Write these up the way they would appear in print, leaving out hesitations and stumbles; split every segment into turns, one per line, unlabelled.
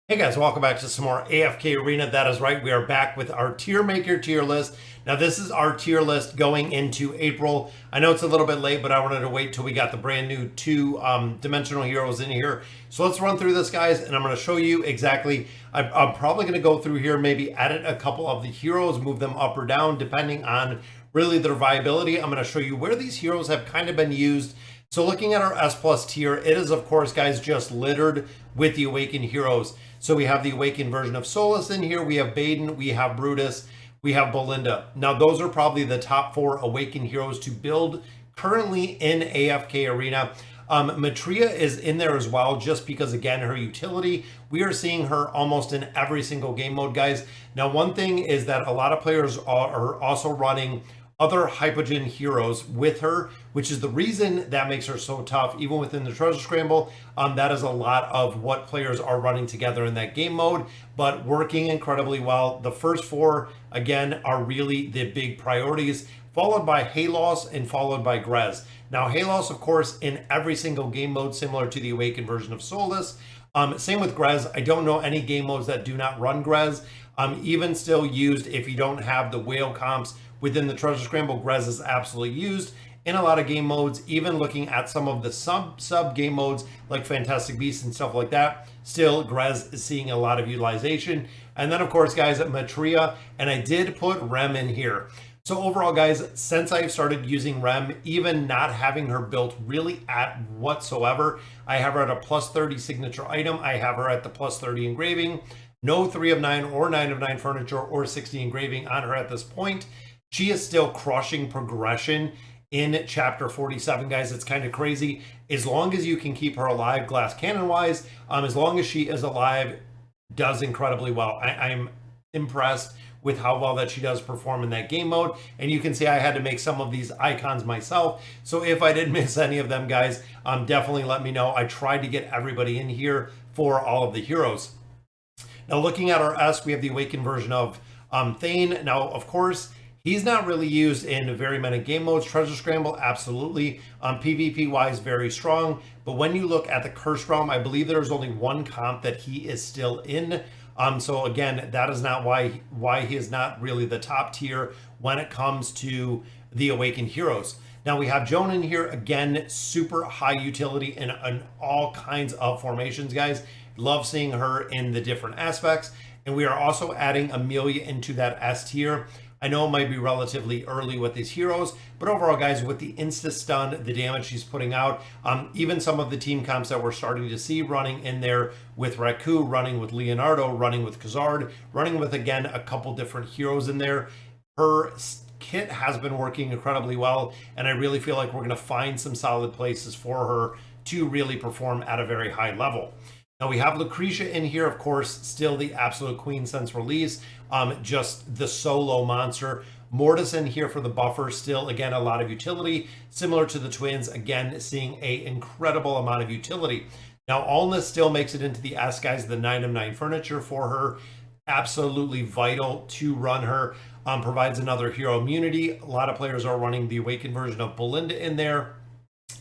Hey guys, welcome back to some more AFK Arena. That is right, we are back with our tier maker tier list. Now this is our tier list going into April. I know it's a little bit late, but I wanted to wait till we got the brand new two dimensional heroes in here. So let's run through this, guys, and I'm going to show you exactly. I'm probably going to go through here, maybe edit a couple of the heroes, move them up or down, depending on really their viability. I'm going to show you where these heroes have kind of been used. So looking at our S plus tier, it is of course, guys, just littered with the Awakened heroes. So we have the Awakened version of Solus in here, we have Baden, we have Brutus, we have Belinda. Now those are probably the top 4 Awakened heroes to build currently in AFK Arena. Matria is in there as well, just because, again, her utility, we are seeing her almost in every single game mode, guys. Now one thing is that a lot of players are also running other Hypogen heroes with her, which is the reason that makes her so tough, even within the treasure scramble. That is a lot of what players are running together in that game mode, but working incredibly well. The first 4, again, are really the big priorities, followed by Halos and followed by Grez. Now, Halos, of course, in every single game mode, similar to the Awakened version of Solus. Same with Grez. I don't know any game modes that do not run Grez. Even still used if you don't have the whale comps within the treasure scramble. Grez is absolutely used in a lot of game modes. Even looking at some of the sub game modes like Fantastic Beasts and stuff like that, still Grez is seeing a lot of utilization. And then of course, guys, Matria, and I did put Rem in here. So overall, guys, since I've started using Rem, even not having her built really at whatsoever, I have her at a plus 30 signature item. I have her at the plus 30 engraving. No 3 of 9 or 9 of 9 furniture or 60 engraving on her at this point. She is still crushing progression in chapter 47, guys. It's kind of crazy. As long as you can keep her alive, glass cannon wise, as long as she is alive, does incredibly well. I'm impressed with how well that she does perform in that game mode. And you can see I had to make some of these icons myself. So if I did miss any of them, guys, definitely let me know. I tried to get everybody in here for all of the heroes. Now looking at our S, we have the Awakened version of Thane. Now, of course, he's not really used in very many game modes. Treasure Scramble, absolutely. PvP wise, very strong. But when you look at the Cursed Realm, I believe there's only one comp that he is still in. So again, that is not why he is not really the top tier when it comes to the Awakened heroes. Now we have Joan in here, again, super high utility in all kinds of formations, guys. Love seeing her in the different aspects. And we are also adding Amelia into that S tier. I know it might be relatively early with these heroes, but overall, guys, with the insta stun, the damage she's putting out, even some of the team comps that we're starting to see running in there with Raku, running with Leonardo, running with Khazard, running with, again, a couple different heroes in there. Her kit has been working incredibly well, and I really feel like we're going to find some solid places for her to really perform at a very high level. Now we have Lucretia in here, of course, still the absolute queen since release, just the solo monster. Mortis in here for the buffer, still, again, a lot of utility. Similar to the twins, again, seeing an incredible amount of utility. Now, Allness still makes it into the S, guys, the 9 of 9 furniture for her. Absolutely vital to run her. Provides another hero immunity. A lot of players are running the Awakened version of Belinda in there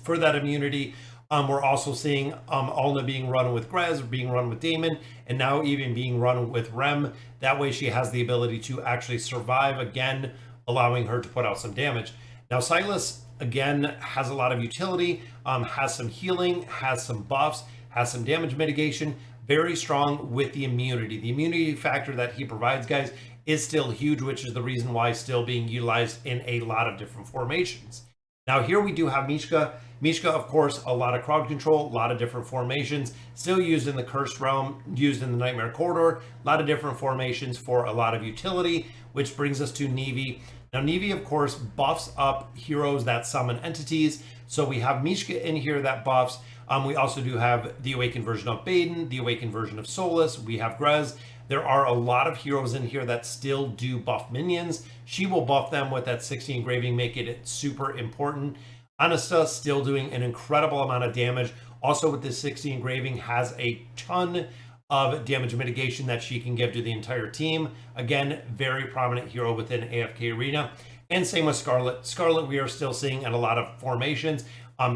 for that immunity. We're also seeing Alna being run with Grez, being run with Damon, and now even being run with Rem. That way she has the ability to actually survive, again, allowing her to put out some damage. Now Silas, again, has a lot of utility, has some healing, has some buffs, has some damage mitigation, very strong with the immunity. The immunity factor that he provides, guys, is still huge, which is the reason why he's still being utilized in a lot of different formations. Now here we do have Mishka. Mishka, of course, a lot of crowd control, a lot of different formations, still used in the Cursed Realm, used in the Nightmare Corridor, a lot of different formations for a lot of utility, which brings us to Nevi. Now Nevi, of course, buffs up heroes that summon entities. So we have Mishka in here that buffs. We also do have the Awakened version of Baden, the Awakened version of Solus. We have Grez. There are a lot of heroes in here that still do buff minions. She will buff them with that 60 engraving, make it super important. Anasta still doing an incredible amount of damage. Also with this 60 engraving, has a ton of damage mitigation that she can give to the entire team. Again, very prominent hero within AFK Arena. And same with Scarlet. Scarlet, we are still seeing at a lot of formations.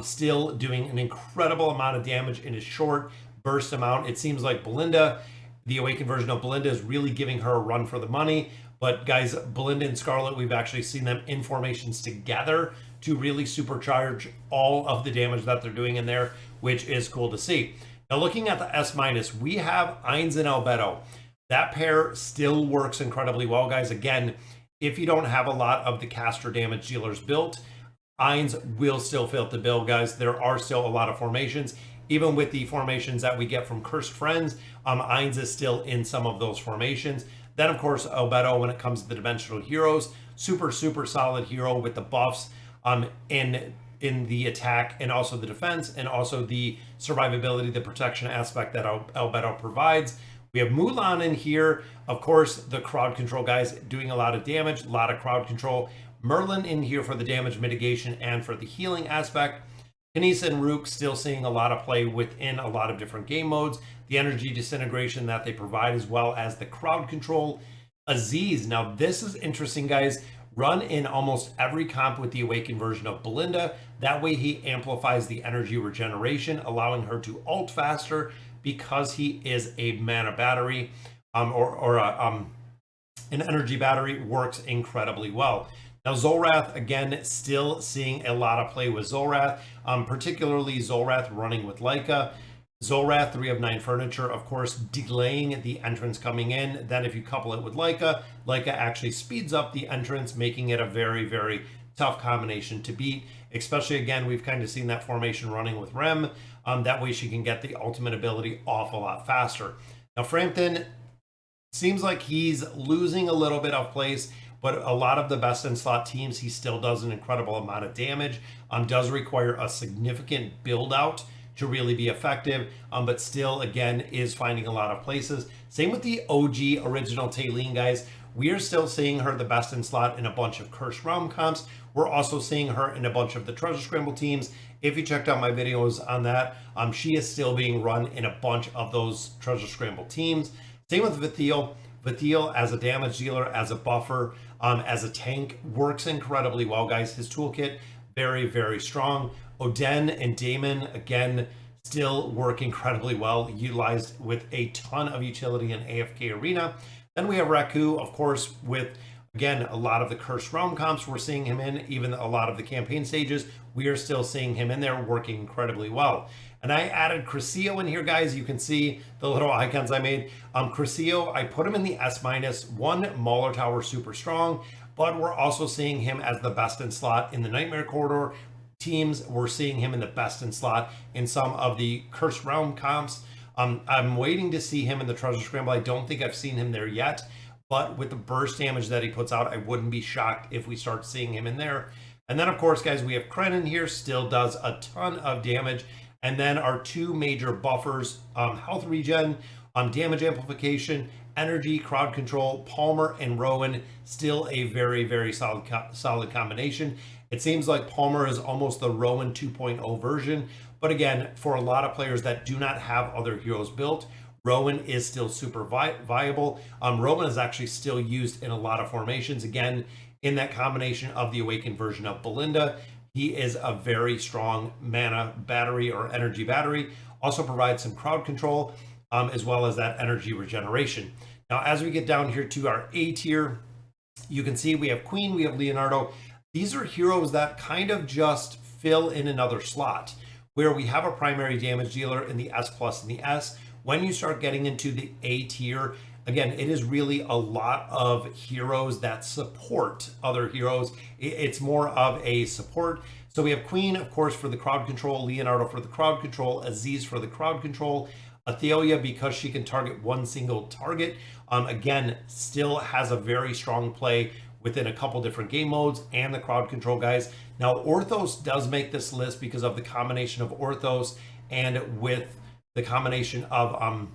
Still doing an incredible amount of damage in a short burst amount. It seems like Belinda The Awakened version of Belinda is really giving her a run for the money. But guys, Belinda and Scarlet, we've actually seen them in formations together to really supercharge all of the damage that they're doing in there, which is cool to see. Now looking at the S-, we have Ainz and Albedo. That pair still works incredibly well, guys. Again, if you don't have a lot of the caster damage dealers built, Ainz will still fit the bill, guys. There are still a lot of formations. Even with the formations that we get from Cursed Friends, Ainz is still in some of those formations. Then, of course, Albedo, when it comes to the dimensional heroes, super solid hero with the buffs in the attack and also the defense and also the survivability, the protection aspect that Albedo provides. We have Mulan in here. Of course, the crowd control guys doing a lot of damage, a lot of crowd control. Merlin in here for the damage mitigation and for the healing aspect. Kanisa and Rook still seeing a lot of play within a lot of different game modes. The energy disintegration that they provide, as well as the crowd control. Aziz, now this is interesting, guys. Run in almost every comp with the Awakened version of Belinda. That way he amplifies the energy regeneration, allowing her to ult faster because he is a mana battery an energy battery. Works incredibly well. Now Zolrath, again, still seeing a lot of play with Zolrath, particularly Zolrath running with Leica. Zolrath, 3 of 9 furniture, of course, delaying the entrance coming in. Then if you couple it with Leica, Leica actually speeds up the entrance, making it a very tough combination to beat. Especially, again, we've kind of seen that formation running with Rem. That way she can get the ultimate ability off a lot faster. Now Frampton seems like he's losing a little bit of place, but a lot of the best in slot teams, he still does an incredible amount of damage. Does require a significant build out to really be effective, but still, again, is finding a lot of places. Same with the OG original Taylene, guys. We are still seeing her the best in slot in a bunch of Cursed Realm comps. We're also seeing her in a bunch of the Treasure Scramble teams. If you checked out my videos on that, she is still being run in a bunch of those Treasure Scramble teams. Same with Vithiel. Vithiel as a damage dealer, as a buffer, as a tank, works incredibly well, guys. His toolkit, very strong. Oden and Damon, again, still work incredibly well, utilized with a ton of utility in AFK Arena. Then we have Raku, of course, with, again, a lot of the Cursed Realm comps we're seeing him in, even a lot of the campaign stages, we are still seeing him in there working incredibly well. And I added Crescio in here, guys. You can see the little icons I made. Crescio, I put him in the S-. One, Mauler Tower, super strong, but we're also seeing him as the best in slot in the Nightmare Corridor teams. We're seeing him in the best in slot in some of the Cursed Realm comps. I'm waiting to see him in the Treasure Scramble. I don't think I've seen him there yet, but with the burst damage that he puts out, I wouldn't be shocked if we start seeing him in there. And then, of course, guys, we have Kren in here, still does a ton of damage. And then our two major buffers, health regen, damage amplification, energy, crowd control, Palmer and Rowan, still a very solid combination. It seems like Palmer is almost the Rowan 2.0 version. But again, for a lot of players that do not have other heroes built, Rowan is still super viable. Rowan is actually still used in a lot of formations. Again, in that combination of the Awakened version of Belinda, he is a very strong mana battery or energy battery. Also provides some crowd control, as well as that energy regeneration. Now, as we get down here to our A tier, you can see we have Queen, we have Leonardo. These are heroes that kind of just fill in another slot, where we have a primary damage dealer in the S+ and the S. When you start getting into the A tier, again, it is really a lot of heroes that support other heroes. It's more of a support. So we have Queen, of course, for the crowd control, Leonardo for the crowd control, Aziz for the crowd control, Athelia because she can target one single target. Again, still has a very strong play within a couple different game modes and the crowd control guys. Now, Orthos does make this list because of the combination of Orthos and with the combination of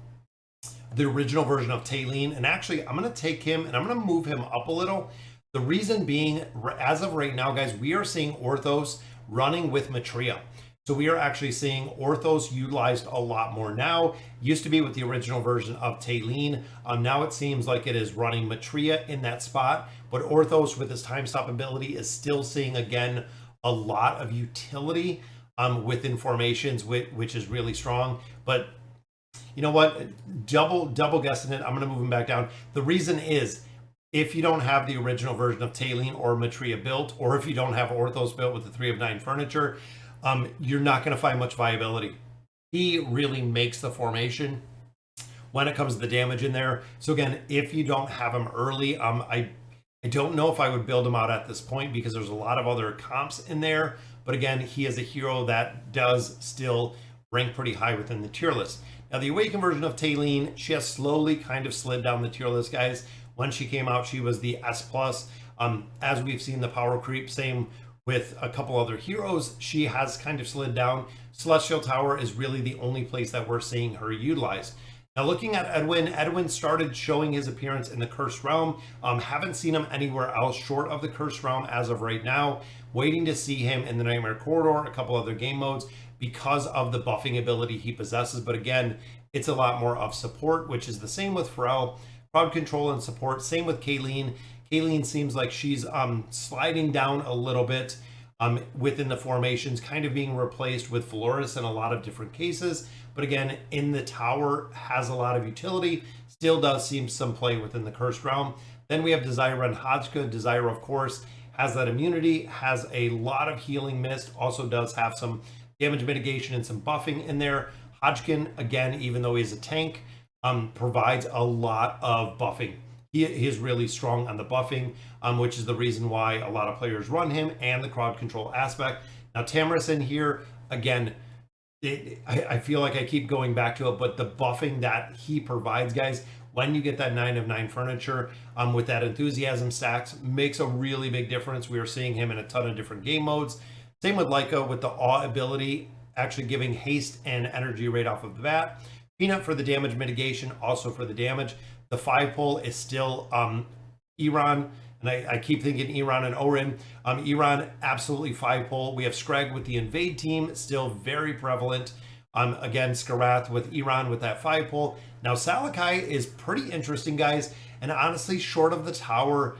the original version of Taylene. And actually, I'm going to take him and I'm going to move him up a little. The reason being, as of right now, guys, we are seeing Orthos running with Matria. So we are actually seeing Orthos utilized a lot more now. Used to be with the original version of Taylene. Now it seems like it is running Matria in that spot. But Orthos, with his time stop ability, is still seeing, again, a lot of utility within formations, which is really strong. But You know what? Double guessing it. I'm going to move him back down. The reason is if you don't have the original version of Tailene or Matria built, or if you don't have Orthos built with the 3 of 9 furniture, you're not going to find much viability. He really makes the formation when it comes to the damage in there. So again, if you don't have him early, I don't know if I would build him out at this point because there's a lot of other comps in there. But again, he is a hero that does still rank pretty high within the tier list. Now, the Awakened version of Tailene, she has slowly kind of slid down the tier list, guys. When she came out, she was the S+. As we've seen the power creep, same with a couple other heroes, she has kind of slid down. Celestial Tower is really the only place that we're seeing her utilized. Now, looking at Edwin started showing his appearance in the Cursed Realm. Haven't seen him anywhere else short of the Cursed Realm as of right now. Waiting to see him in the Nightmare Corridor, a couple other game modes, because of the buffing ability he possesses. But again, it's a lot more of support, which is the same with Pharrell. Crowd control and support. Same with Kayleen. Kayleen seems like she's sliding down a little bit within the formations, kind of being replaced with Flores in a lot of different cases. But again, in the tower, has a lot of utility. Still does seem some play within the Cursed Realm. Then we have Desire and Hodgka. Desire, of course, has that immunity, has a lot of healing mist, also does have some damage mitigation and some buffing in there. Hodgkin, again, even though he's a tank, provides a lot of buffing. He is really strong on the buffing, which is the reason why a lot of players run him and the crowd control aspect. Now, Tamris in here, again, I feel like I keep going back to it, but the buffing that he provides, guys, when you get that 9 of 9 furniture with that enthusiasm stacks, makes a really big difference. We are seeing him in a ton of different game modes. Same with Leica with the awe ability, actually giving haste and energy right off of the bat. Peanut for the damage mitigation, also for the damage. The 5 pull is still Iran, and I keep thinking Iran and Orin. Iran, absolutely 5 pull. We have Scrag with the invade team, still very prevalent. Again, Skarath with Iran with that 5 pull. Now, Salakai is pretty interesting, guys, and honestly, short of the tower,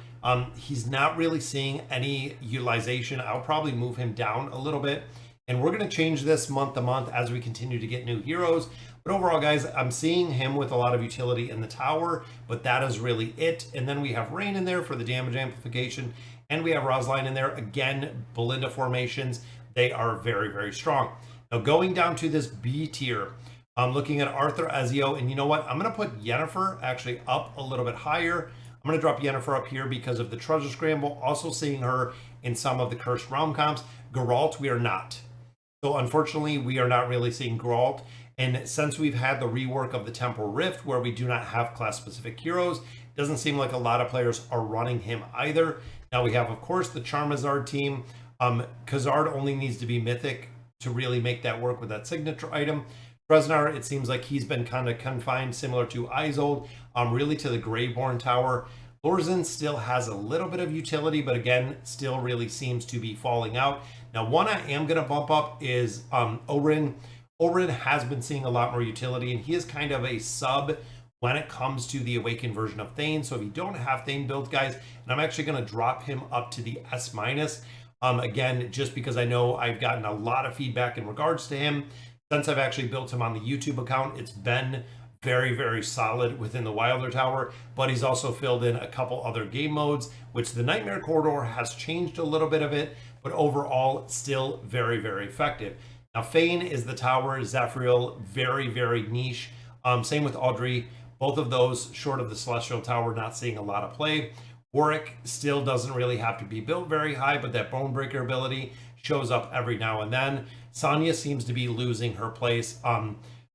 he's not really seeing any utilization. I'll probably move him down a little bit, and we're going to change this month to month as we continue to get new heroes. But overall, guys, I'm seeing him with a lot of utility in the tower, but that is really it. And then we have Rain in there for the damage amplification, and we have Rosline in there. Again, Belinda formations, they are very, very strong. Now, going down to this B tier, I'm looking at Arthur Ezio, and you know what? I'm going to put Yennefer actually up a little bit higher. I'm going to drop Yennefer up here because of the Treasure Scramble, also seeing her in some of the Cursed Realm comps. Geralt, we are not. So unfortunately, we are not really seeing Geralt. And since we've had the rework of the Temporal Rift, where we do not have class-specific heroes, it doesn't seem like a lot of players are running him either. Now we have, of course, the Charmazard team. Khazard only needs to be mythic to really make that work with that signature item. Treznar, it seems like he's been kind of confined, similar to Isolde, really to the Greyborn Tower. Lorzen still has a little bit of utility, but again, still really seems to be falling out. Now, one I am going to bump up is Orin. Orin has been seeing a lot more utility, and he is kind of a sub when it comes to the Awakened version of Thane. So if you don't have Thane built, guys, and I'm actually going to drop him up to the S-. Again, just because I know I've gotten a lot of feedback in regards to him. Since I've actually built him on the YouTube account, it's been very, very solid within the Wilder Tower, but he's also filled in a couple other game modes, which the Nightmare Corridor has changed a little bit of it, but overall, still very, very effective. Now, Fane is the tower, Zephyriel, very, very niche. Same with Audrey. Both of those, short of the Celestial Tower, not seeing a lot of play. Warwick still doesn't really have to be built very high, but that Bonebreaker ability shows up every now and then. Sonya seems to be losing her place.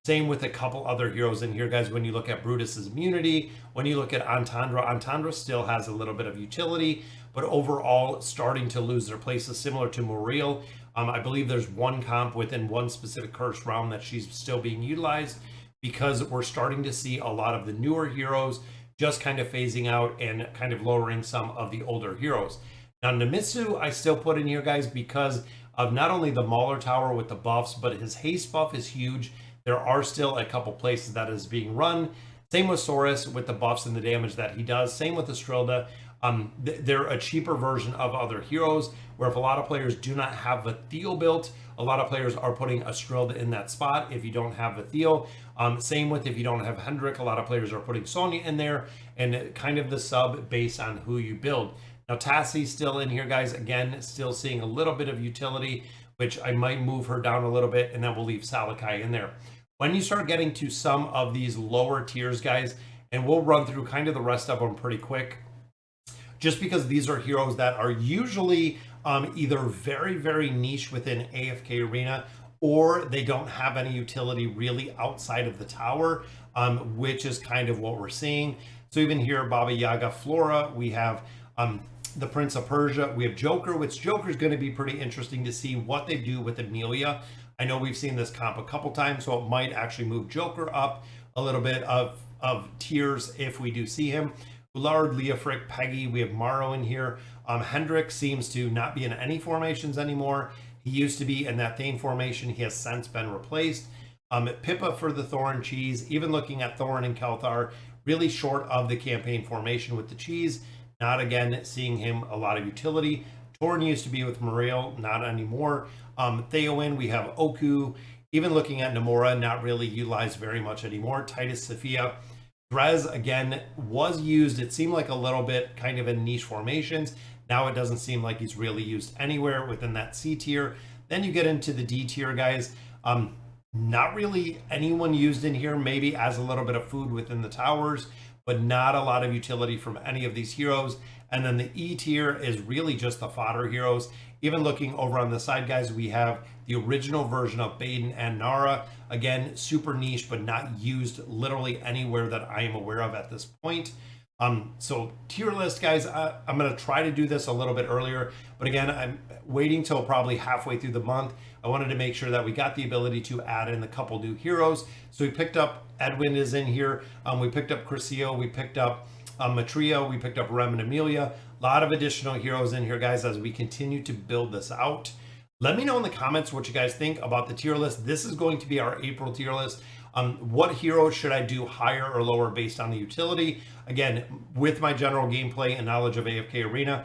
Same with a couple other heroes in here, guys. When you look at Brutus's immunity, when you look at Antandra still has a little bit of utility, but overall starting to lose their places, similar to Muriel. I believe there's one comp within one specific Cursed Realm that she's still being utilized, because we're starting to see a lot of the newer heroes just kind of phasing out and kind of lowering some of the older heroes. Now, Nemitsu, I still put in here, guys, because of not only the Mauler Tower with the buffs, but his haste buff is huge. There are still a couple places that is being run. Same with Saurus with the buffs and the damage that he does. Same with Estrilda. They're a cheaper version of other heroes, where if a lot of players do not have Vathiel built, a lot of players are putting Astrilda in that spot if you don't have Vathiel. Same with if you don't have Hendrik, a lot of players are putting Sonya in there, and kind of the sub based on who you build. Now Tassie's still in here, guys. Again, still seeing a little bit of utility, which I might move her down a little bit, and then we'll leave Salakai in there. When you start getting to some of these lower tiers, guys, and we'll run through kind of the rest of them pretty quick, just because these are heroes that are usually either very, very niche within AFK Arena, or they don't have any utility really outside of the tower, which is kind of what we're seeing. So even here, Baba Yaga Flora, we have the Prince of Persia, we have Joker, which Joker is going to be pretty interesting to see what they do with Amelia. I know we've seen this comp a couple times, so it might actually move Joker up a little bit of tiers if we do see him. Ullard, Leofric, Peggy, we have Morrow in here. Hendrik seems to not be in any formations anymore. He used to be in that Thane formation. He has since been replaced. Pippa for the Thorn Cheese, even looking at Thorn and Kelthar, really short of the campaign formation with the cheese. Not again seeing him a lot of utility. Torn used to be with Muriel, not anymore. Theowen, we have Oku. Even looking at Namora, not really utilized very much anymore. Titus Sophia. Drez, again, was used, it seemed like a little bit kind of in niche formations. Now it doesn't seem like he's really used anywhere within that C tier. Then you get into the D tier, guys. Not really anyone used in here, maybe as a little bit of food within the towers, but not a lot of utility from any of these heroes. And then the E tier is really just the fodder heroes. Even looking over on the side, guys, we have the original version of Baden and Nara. Again, super niche, but not used literally anywhere that I am aware of at this point. So tier list, guys, I'm going to try to do this a little bit earlier, but again, I'm waiting till probably halfway through the month. I wanted to make sure that we got the ability to add in a couple new heroes. So we picked up Edwin is in here. We picked up Crisio. We picked up Matria. We picked up Rem and Amelia. A lot of additional heroes in here, guys, as we continue to build this out. Let me know in the comments what you guys think about the tier list. This is going to be our April tier list. What heroes should I do higher or lower based on the utility? Again, with my general gameplay and knowledge of AFK Arena,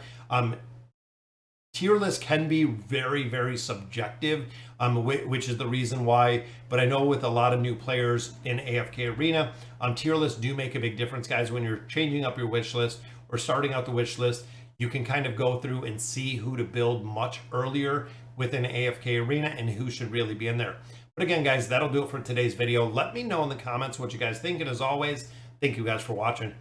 tier list can be very, very subjective, which is the reason why. But I know with a lot of new players in AFK Arena, tier lists do make a big difference, guys. When you're changing up your wish list or starting out the wish list, you can kind of go through and see who to build much earlier within AFK Arena and who should really be in there. But again, guys, that'll do it for today's video. Let me know in the comments what you guys think. And as always, thank you guys for watching.